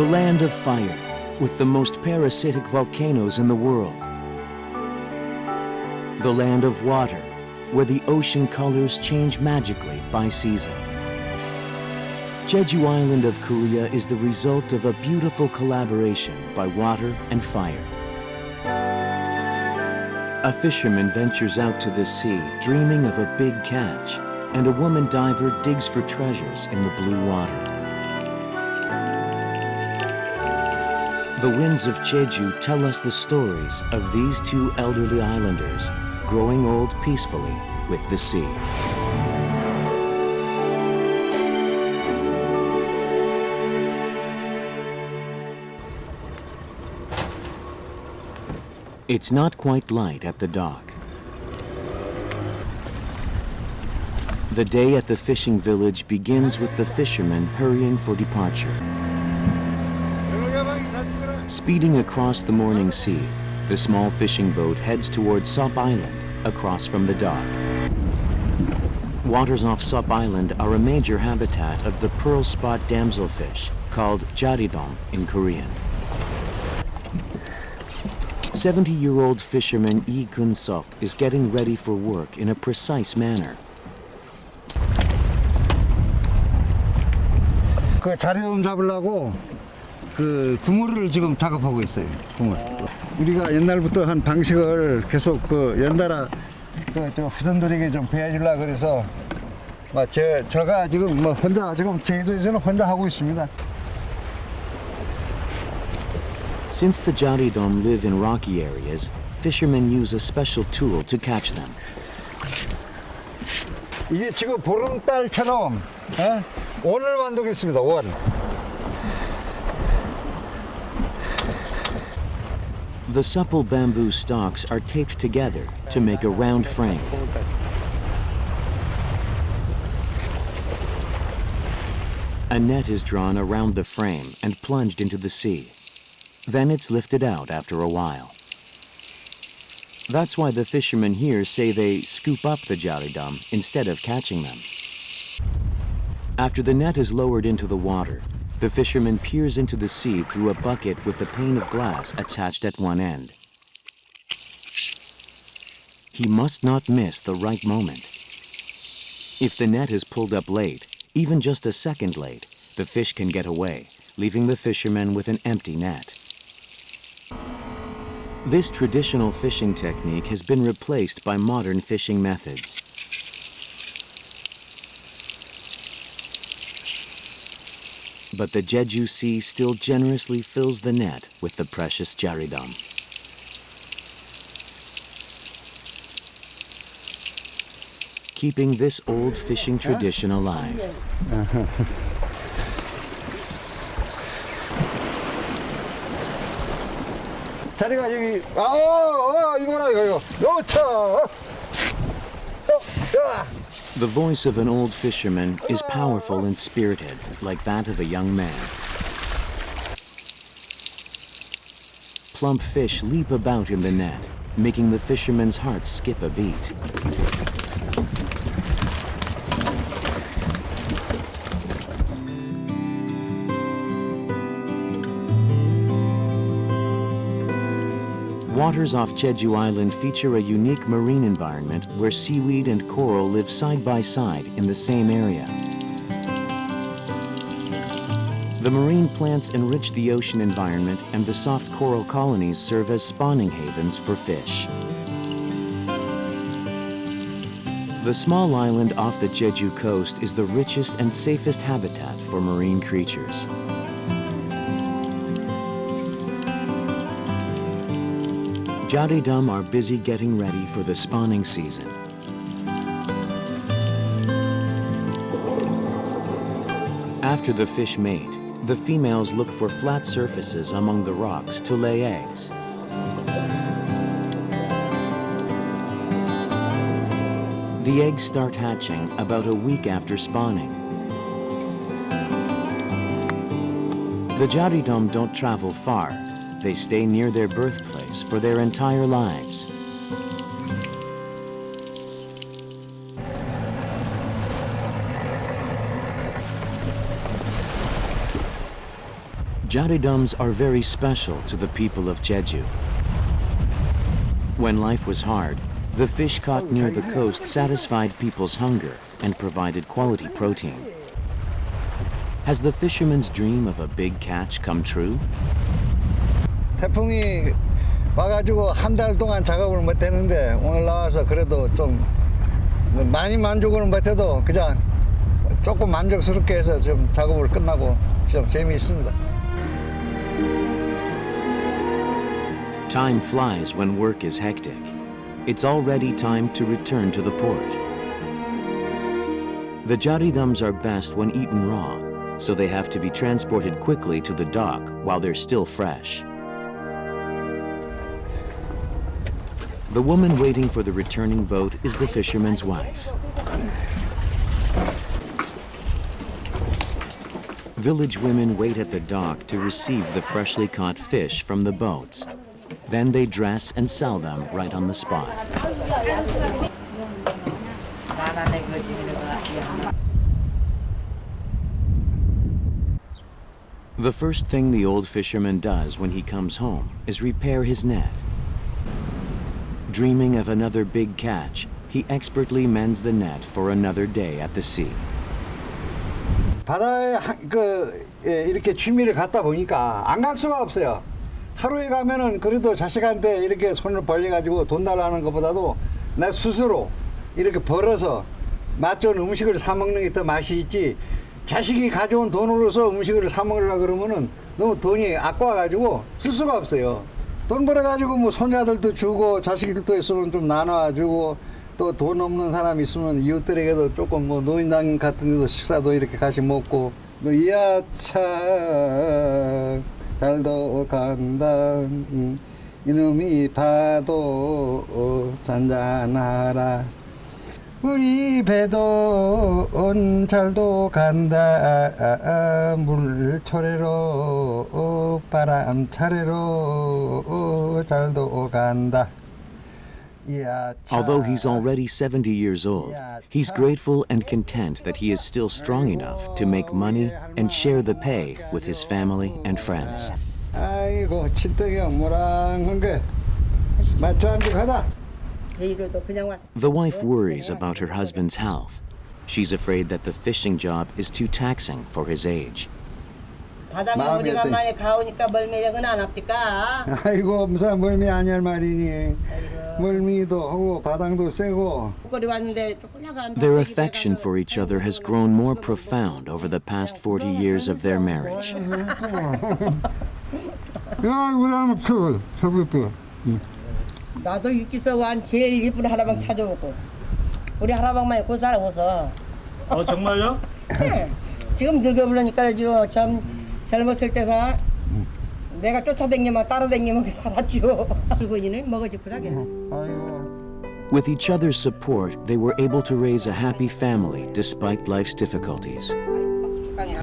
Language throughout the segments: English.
land of fire, with the most parasitic volcanoes in the world. The land of water, where the ocean colors change magically by season. Jeju Island of Korea is the result of a beautiful collaboration by water and fire. A fisherman ventures out to the sea dreaming of a big catch, and a woman diver digs for treasures in the blue water. The winds of Jeju tell us the stories of these two elderly islanders growing old peacefully with the sea. It's not quite light at the dock. The day at the fishing village begins with the fishermen hurrying for departure. Speeding across the morning sea, the small fishing boat heads towards Sop Island, across from the dock. Waters off Sop Island are a major habitat of the pearl spot damselfish, called jaridom in Korean. 70-year-old fisherman Lee Kun-sok is getting ready for work in a precise manner. 그 자리돔 잡으려고 그 그물을 지금 작업하고 있어요. 그물. 우리가 옛날부터 한 방식을 계속 그 연달아 저 후손들에게 좀 배워주려고 그래서 제가 지금 혼자 지금 제주도에서는 혼자 하고 있습니다. Since the jaridom live in rocky areas, fishermen use a special tool to catch them. 이게 지금 보름달처럼 원을 만들겠습니다. 원. The supple bamboo stalks are taped together to make a round frame. A net is drawn around the frame and plunged into the sea. Then it's lifted out after a while. That's why the fishermen here say they scoop up the jaridom instead of catching them. After the net is lowered into the water, the fisherman peers into the sea through a bucket with a pane of glass attached at one end. He must not miss the right moment. If the net is pulled up late, even just a second late, the fish can get away, leaving the fisherman with an empty net. This traditional fishing technique has been replaced by modern fishing methods. But the Jeju Sea still generously fills the net with the precious jaridom. Keeping this old fishing tradition alive. 자리가 여기 이거나 이거 요차. The voice of an old fisherman is powerful and spirited, like that of a young man. Plump fish leap about in the net, making the fisherman's heart skip a beat. Waters off Jeju Island feature a unique marine environment where seaweed and coral live side by side in the same area. The marine plants enrich the ocean environment, and the soft coral colonies serve as spawning havens for fish. The small island off the Jeju coast is the richest and safest habitat for marine creatures. Jaridom are busy getting ready for the spawning season. After the fish mate, the females look for flat surfaces among the rocks to lay eggs. The eggs start hatching about a week after spawning. The jaridom don't travel far. They stay near their birthplace for their entire lives. Jaridums are very special to the people of Jeju. When life was hard, the fish caught near the coast satisfied people's hunger and provided quality protein. Has the fisherman's dream of a big catch come true? 태풍이 와가지고 한 달 동안 작업을 못 했는데 오늘 나와서 그래도 좀 많이 만족은 못해도 그냥 조금 만족스럽게 해서 좀 작업을 끝나고 좀 재미있습니다. Time flies when work is hectic. It's already time to return to the port. The jaridums are best when eaten raw, so they have to be transported quickly to the dock while they're still fresh. The woman waiting for the returning boat is the fisherman's wife. Village women wait at the dock to receive the freshly caught fish from the boats. Then they dress and sell them right on the spot. The first thing the old fisherman does when he comes home is repair his net. Dreaming of another big catch, he expertly mends the net for another day at the sea. 바다에 이렇게 취미를 갖다 보니까 안 갈 수가 없어요. 하루에 가면은 그래도 자식한테 이렇게 손을 벌려가지고 돈 달라는 것보다도 나 스스로 이렇게 벌어서 맛 좋은 음식을 사 먹는 게 더 맛이 있지. 자식이 가져온 돈으로서 음식을 사 먹으려고 그러면은 너무 돈이 아까워가지고 쓸 수가 없어요. 돈 벌어가지고 뭐 손자들도 주고 자식들도 있으면 좀 나눠주고 또 돈 없는 사람 있으면 이웃들에게도 조금 뭐 노인당 같은 데도 식사도 이렇게 같이 먹고 뭐 야차 잘도 간다 이놈이 파도 잔잔하라 우리 배도 잘도 간다 물 초래로 바람 차례로 잘도 간다. Although he's already 70 years old, he's grateful and content that he is still strong enough to make money and share the pay with his family and friends. 아이고 친떡이 뭐랑한 게 맞춰 앉고 가다. The wife worries about her husband's health. She's afraid that the fishing job is too taxing for his age. 바다가 우리가 많이 가오니까 멀미력은 안 합니까? 아이고 무슨 멀미 아니할 말이니. 멀미도 하고 바닥도 세고. Their affection for each other has grown more profound over the past 40 years of their marriage. 나도 육지서 완 제일 예쁜 할아방 찾아오고 우리 할아방만 곧 살아고서. 정말요? 네. 지금 늙어버리니까 젊었을 때가 내가 쫓아다니면 따라다니면 살았죠. 그거는 먹어지 그러게. With each other's support, they were able to raise a happy family despite life's difficulties.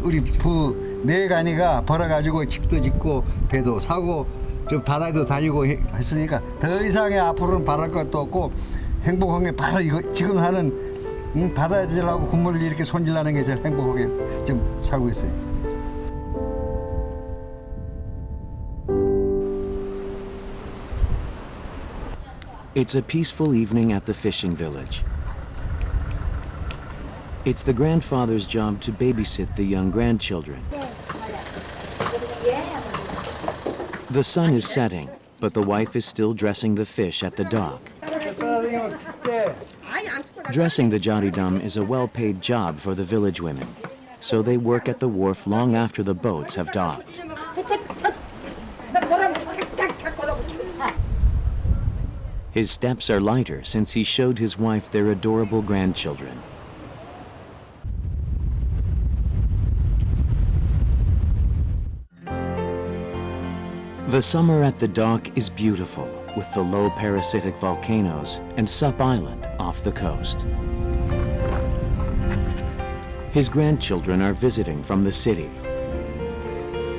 우리 부 네간이가 벌어가지고 집도 짓고 배도 사고 저 바다에도 다니고 했으니까 더 이상의 앞으로는 바랄 것도 없고 행복한 게 바로 이거 지금 사는 바다질하고 국물을 이렇게 손질하는 게 제일 행복하게 지금 살고 있어요. It's a peaceful evening at the fishing village. It's the grandfather's job to babysit the young grandchildren. The sun is setting, but the wife is still dressing the fish at the dock. Dressing the jaridum is a well-paid job for the village women, so they work at the wharf long after the boats have docked. His steps are lighter since he showed his wife their adorable grandchildren. The summer at the dock is beautiful, with the low parasitic volcanoes and Sup Island off the coast. His grandchildren are visiting from the city.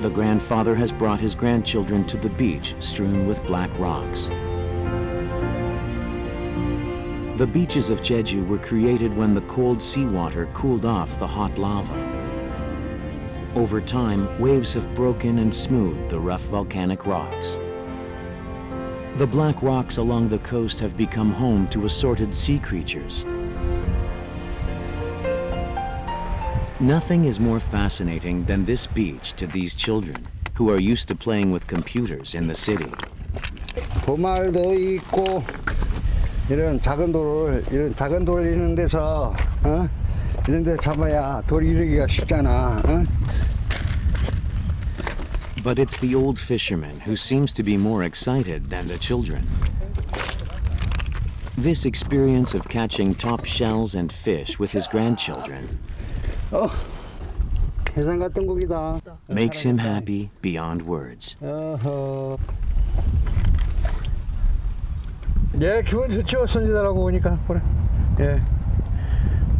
The grandfather has brought his grandchildren to the beach strewn with black rocks. The beaches of Jeju were created when the cold seawater cooled off the hot lava. Over time, waves have broken and smoothed the rough volcanic rocks. The black rocks along the coast have become home to assorted sea creatures. Nothing is more fascinating than this beach to these children, who are used to playing with computers in the city. 보말도 있고 이런 작은 돌 있는 데서 이런 데 잡아야 돌 이루기가 쉽잖아. But it's the old fisherman who seems to be more excited than the children. This experience of catching top shells and fish with his grandchildren 해상 같은 고기다. makes him happy beyond words. 예, 기분 좋죠. 손주들하고 오니까 그래. 예.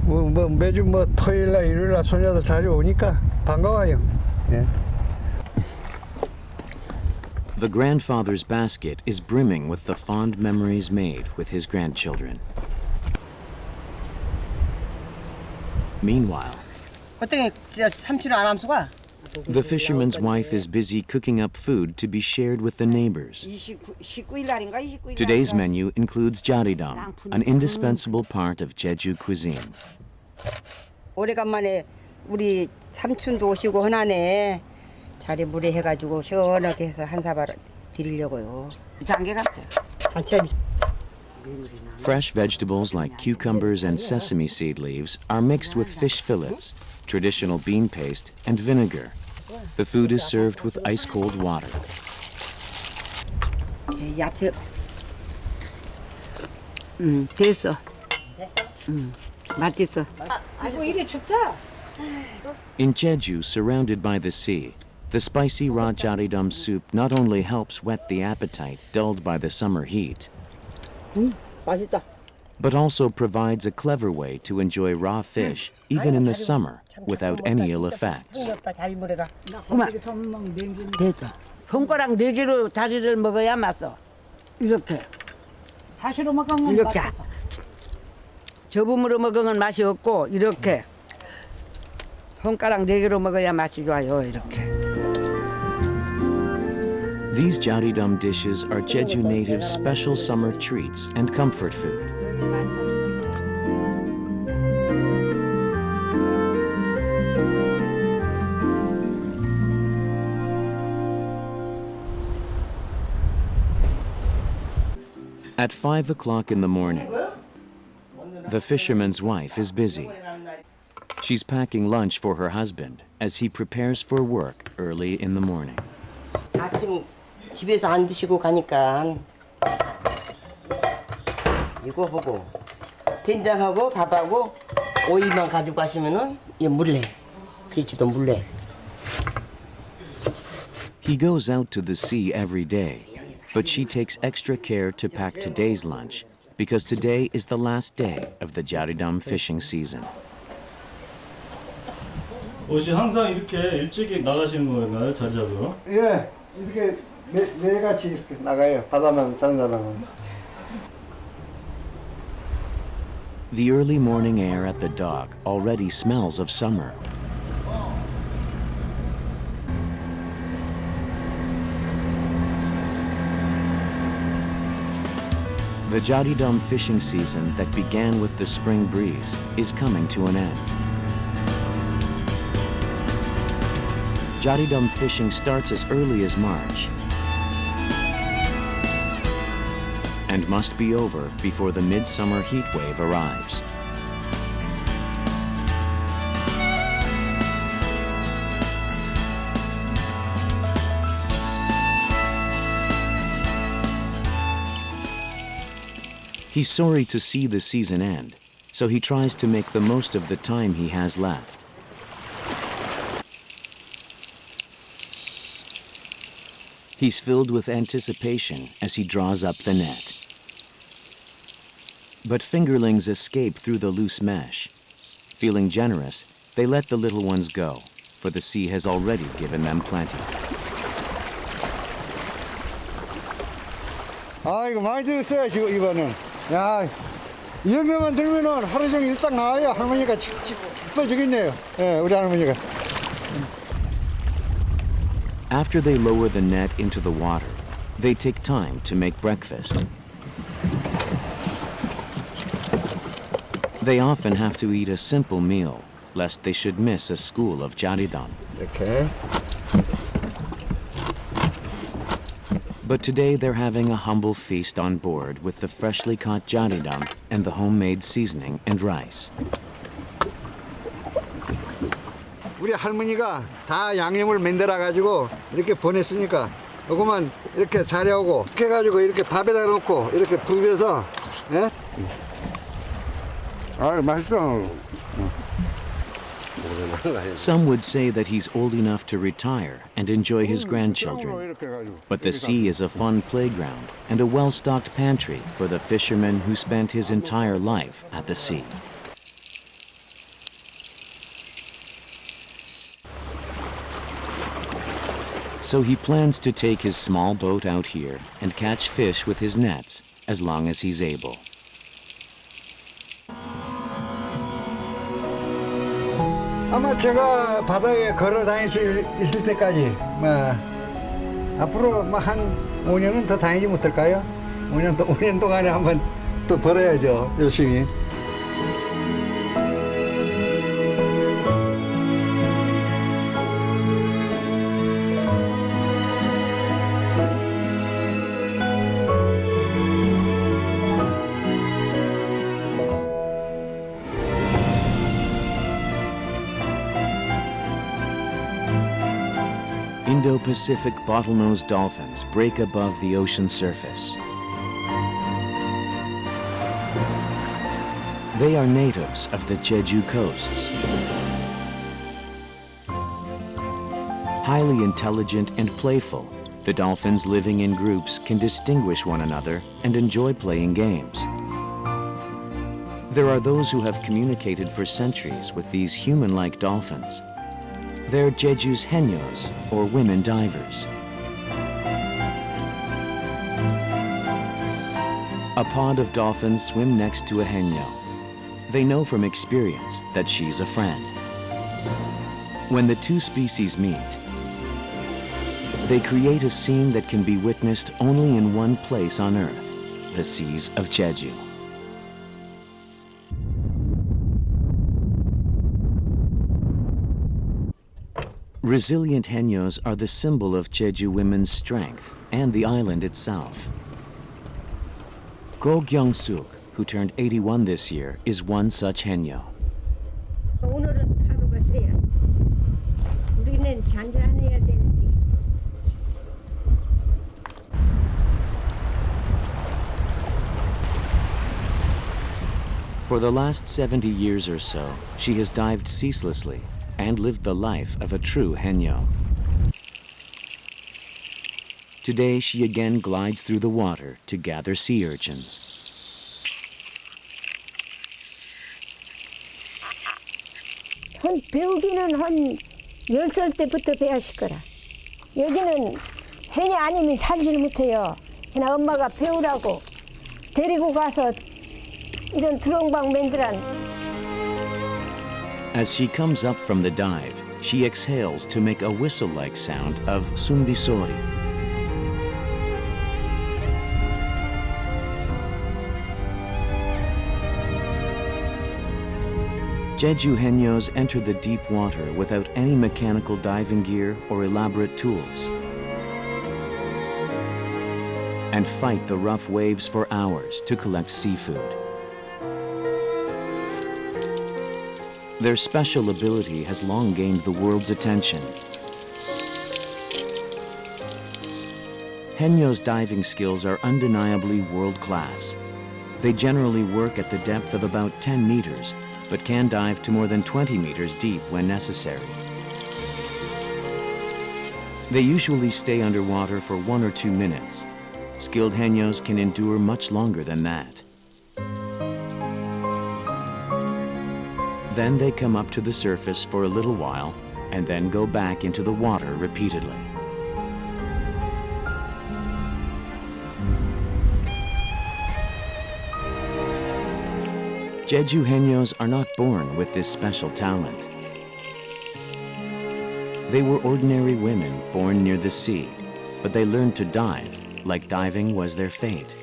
뭐 매주 토요일날 일요일날 손자들 자주 오니까 반가워요. 예. The grandfather's basket is brimming with the fond memories made with his grandchildren. Meanwhile, 어떻게 삼촌 안 함수가? the fisherman's wife is busy cooking up food to be shared with the neighbors. 19일 날인가 29일 Today's menu includes jaridam, an indispensable part of Jeju cuisine. 오래간만에 우리 삼촌도 오시고 하나네. 자리 물에 해가지고 시원하게 해서 한 사발 드리려고요. 장게 같죠? Fresh vegetables like cucumbers and sesame seed leaves are mixed with fish fillets, traditional bean paste, and vinegar. The food is served with ice-cold water. 야채. 됐어. 맛있어. 이거 이리 춥자. In Jeju, surrounded by the sea, the spicy raw jaridam soup not only helps whet the appetite dulled by the summer heat, 맛있다. but also provides a clever way to enjoy raw fish even in the summer without any ill effects. 그만. 됐어. 손가락 4개로 다리를 먹어야 맛어. 이렇게. 다시로 먹으면 이렇게. 맛있어. 저음으로 먹으면 맛이 없고 이렇게. 손가락 4개로 먹어야 맛이 좋아요. 이렇게. These jaridam dishes are Jeju natives' special summer treats and comfort food. At 5 o'clock in the morning, the fisherman's wife is busy. She's packing lunch for her husband as he prepares for work early in the morning. 아침 집에서 안 드시고 가니까 이거 보고 된장하고 밥하고 오이만 가지고 가시면은 이 물레 제주도 물레. He goes out to the sea every day, but she takes extra care to pack today's lunch because today is the last day of the jaridam fishing season. 혹시 항상 이렇게 일찍 나가시는 건가요? 자리 잡으러? 예, 이렇게 매일같이 이렇게 나가요. 바다만 장사하고. The early morning air at the dock already smells of summer. The jaridam fishing season that began with the spring breeze is coming to an end. Jaridam fishing starts as early as March and must be over before the midsummer heat wave arrives. He's sorry to see the season end, so he tries to make the most of the time he has left. He's filled with anticipation as he draws up the net. But fingerlings escape through the loose mesh. Feeling generous, they let the little ones go, for the sea has already given them plenty. 아, 이거 많이 들었어요, 지금 이번은. 야, 이 정도만 들면은 하루 종일 딱 나와요. 할머니가 기뻐지겠네요. 예, 우리 할머니가. After they lower the net into the water, they take time to make breakfast. They often have to eat a simple meal, lest they should miss a school of jaridam. 이렇게. But today they're having a humble feast on board with the freshly caught jaridam and the homemade seasoning and rice. 우리 할머니가 다 양념을 만들어 가지고 이렇게 보냈으니까 이거만 이렇게 자려고 이렇게 해가지고 이렇게 밥에다 놓고 이렇게 부벼서, 예? 아, 맛있어. Some would say that he's old enough to retire and enjoy his grandchildren. But the sea is a fun playground and a well-stocked pantry for the fisherman who spent his entire life at the sea. So he plans to take his small boat out here and catch fish with his nets as long as he's able. 아마 제가 바다에 걸어 다닐 수 있을 때까지 앞으로 한 5년은 더 다니지 못할까요? 5년 동안에 한번 또 벌어야죠, 열심히. Indo-Pacific bottlenose dolphins break above the ocean surface. They are natives of the Jeju coasts. Highly intelligent and playful, the dolphins living in groups can distinguish one another and enjoy playing games. There are those who have communicated for centuries with these human-like dolphins. They're Jeju's henyos, or women divers. A pod of dolphins swim next to a henyo. They know from experience that she's a friend. When the two species meet, they create a scene that can be witnessed only in one place on Earth, the seas of Jeju. Resilient henyos are the symbol of Jeju women's strength and the island itself. Go Kyung-suk, who turned 81 this year, is one such henyo. 오늘은 파도가 세요. 우리는 잔잔해야 되는데. For the last 70 years or so, she has dived ceaselessly and lived the life of a true henyo. Today, she again glides through the water to gather sea urchins. 배우기는 한 10살 때부터 배웠을 거라. 여기는 해녀 아니면 살지를 못해요. 그냥 엄마가 배우라고 데리고 가서 이런 두렁방 만들한. As she comes up from the dive, she exhales to make a whistle-like sound of sumbisori. Jeju henyos enter the deep water without any mechanical diving gear or elaborate tools, and fight the rough waves for hours to collect seafood. Their special ability has long gained the world's attention. Henyo's diving skills are undeniably world-class. They generally work at the depth of about 10 meters, but can dive to more than 20 meters deep when necessary. They usually stay underwater for 1 or 2 minutes. Skilled henyos can endure much longer than that. Then they come up to the surface for a little while and then go back into the water repeatedly. Jeju henyos are not born with this special talent. They were ordinary women born near the sea, but they learned to dive, like diving was their fate.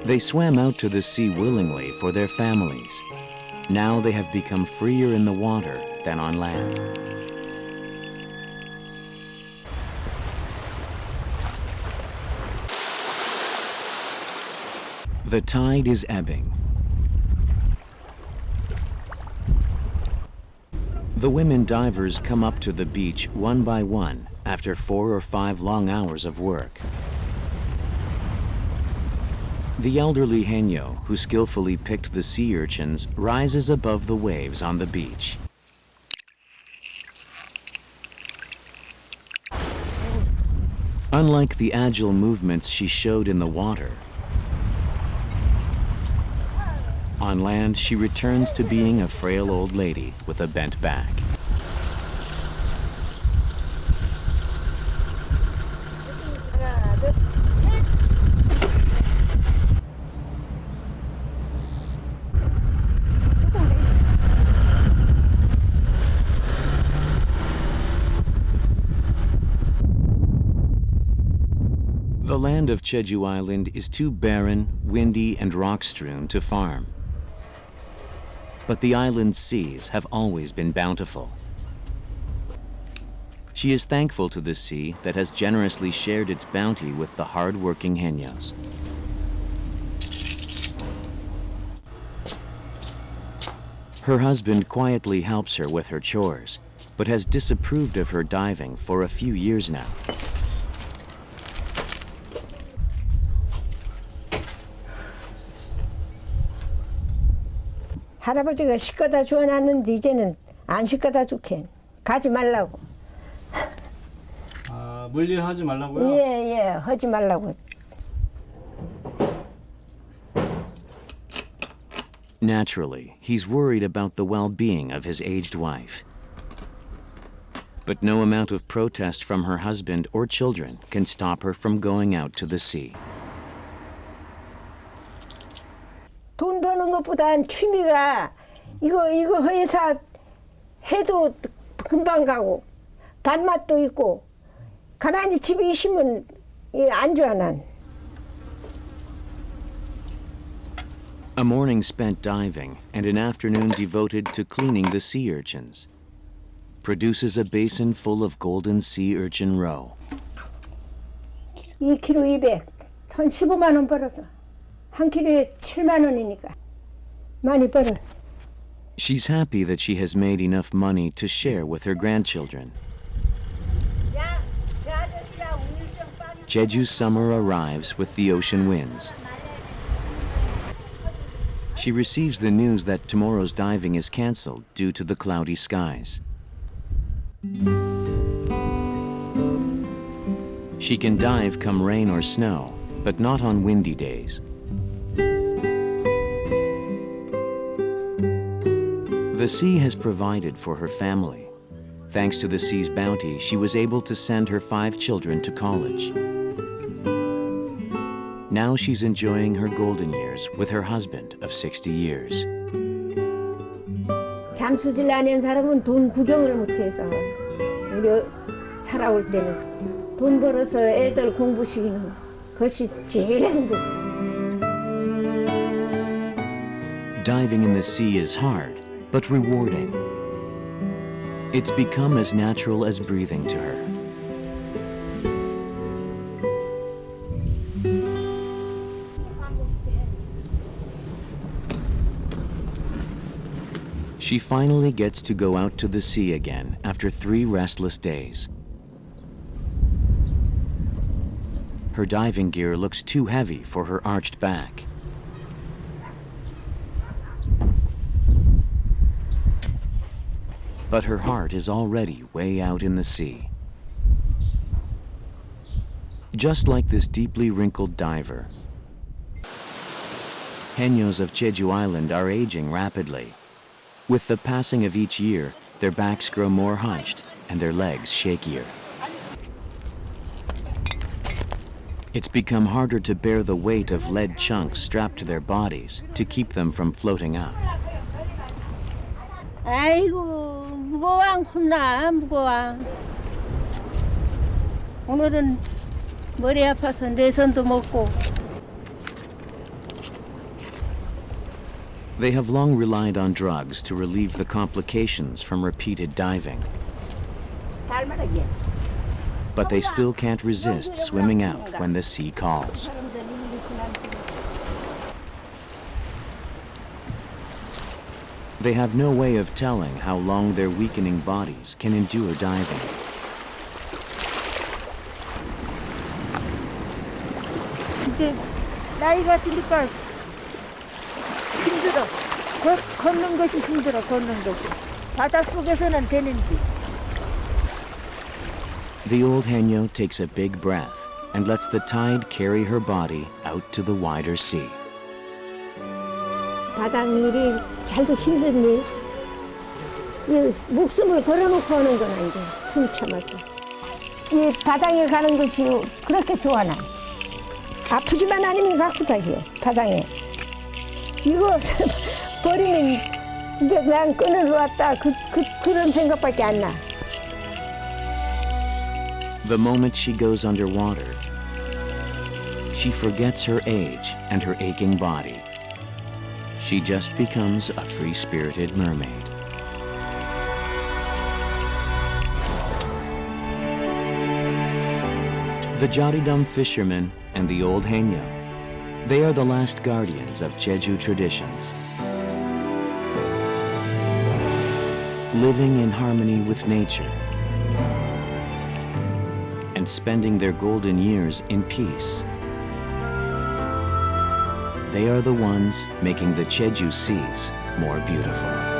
They swam out to the sea willingly for their families. Now they have become freer in the water than on land. The tide is ebbing. The women divers come up to the beach one by one after 4 or 5 long hours of work. The elderly Henyo, who skillfully picked the sea urchins, rises above the waves on the beach. Unlike the agile movements she showed in the water, on land she returns to being a frail old lady with a bent back. The land of Jeju Island is too barren, windy, and rock-strewn to farm. But the island's seas have always been bountiful. She is thankful to the sea that has generously shared its bounty with the hard-working Henyos. Her husband quietly helps her with her chores, but has disapproved of her diving for a few years now. 할아버지가 씻거다 주워놨는데 이제는 안 씻거다 줄게. 가지 말라고. 아, 물일 하지 말라고요? 예, 하지 말라고. Naturally, he's worried about the well-being of his aged wife. But no amount of protest from her husband or children can stop her from going out to the sea. 돈 버는 것보단 취미가 이거 회사 해도 금방 가고 밥맛도 있고 가만히 집에 있으면 안 좋아 난. A morning spent diving and an afternoon devoted to cleaning the sea urchins produces a basin full of golden sea urchin roe. 2kg 200, 한 15만 원 벌어서. 한 킬로에 7만 원이니까 많이 벌어. She's happy that she has made enough money to share with her grandchildren. Jeju's summer arrives with the ocean winds. She receives the news that tomorrow's diving is canceled due to the cloudy skies. She can dive come rain or snow, but not on windy days. The sea has provided for her family. Thanks to the sea's bounty, she was able to send her 5 children to college. Now she's enjoying her golden years with her husband of 60 years. 잠수질 아는 사람은 돈 구경을 못해서 우리 살아올 때는 돈 벌어서 애들 공부시키는 것이 제일 행복해. Diving in the sea is hard, but rewarding. It's become as natural as breathing to her. She finally gets to go out to the sea again after 3 restless days. Her diving gear looks too heavy for her arched back. But her heart is already way out in the sea. Just like this deeply wrinkled diver, Henyos of Jeju Island are aging rapidly. With the passing of each year, their backs grow more hunched and their legs shakier. It's become harder to bear the weight of lead chunks strapped to their bodies to keep them from floating up. 아이고 무거워 혼나 무거워. 오늘은 머리 아파서 레선도 먹고. They have long relied on drugs to relieve the complications from repeated diving. But they still can't resist swimming out when the sea calls. They have no way of telling how long their weakening bodies can endure diving. 이제 나이가 드니까 힘들어. 걷는 것이 힘들어. 걷는 것이. 바닷속에서는 되는지. The old Haenyeo takes a big breath and lets the tide carry her body out to the wider sea. 바닥 일이 잘도 힘든 일. 이 목숨을 걸어놓고 하는 건 아닌데 숨 참아서. 이 바닥에 가는 것이 그렇게 좋아 나. 아프지만 않으면 아프다지 바닥에. 이거 버리면 이제 난 끈을 놓았다 그런 생각밖에 안 나. The moment she goes underwater, she forgets her age and her aching body. She just becomes a free-spirited mermaid. The Jaridam fishermen and the old Haenyeo, they are the last guardians of Jeju traditions. Living in harmony with nature and spending their golden years in peace. They are the ones making the Jeju seas more beautiful.